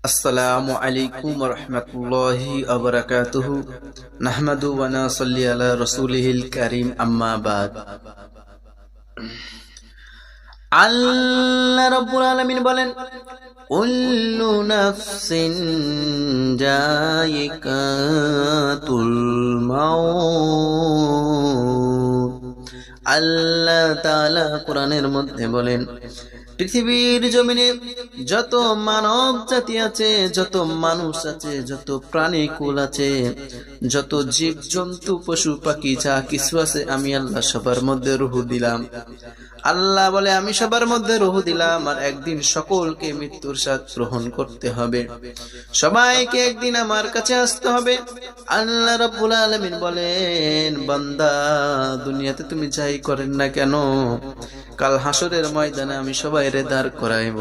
আসসালামু আলাইকুম ওয়া রাহমাতুল্লাহি ওয়া বারাকাতুহু নাহমাদু ওয়া নাসাল্লি আলা রাসূলিহিল কারীম আম্মা বাদ। আল্লাহ রাব্বুল আলামিন বলেন, কুল্লু নাফসিন যায়িকাতুল মাউত। আল্লাহ তাআলা কোরআনের মধ্যে বলেন, পৃথিবীর জমিনে যত মানব জাতি আছে, যত মানুষ আছে, যত প্রাণীকুল আছে, যত জীব জন্তু পশু পাখি যা কিছু আছে, আমি আল্লাহ সবার মধ্যে রূহ দিলাম। আল্লাহ বলে, আমি সবার মধ্যে রূহ দিলাম, আর একদিন সকলকে মৃত্যুর স্বাদ গ্রহণ করতে হবে, সবাইকে একদিন আমার কাছে আসতে হবে। আল্লাহ রাব্বুল আলামিন বলেন, বান্দা দুনিয়াতে তুমি যাই করেন না কেন, কাল হাসরের ময়দানে আমি সবাইরে দাঁড় করাইব।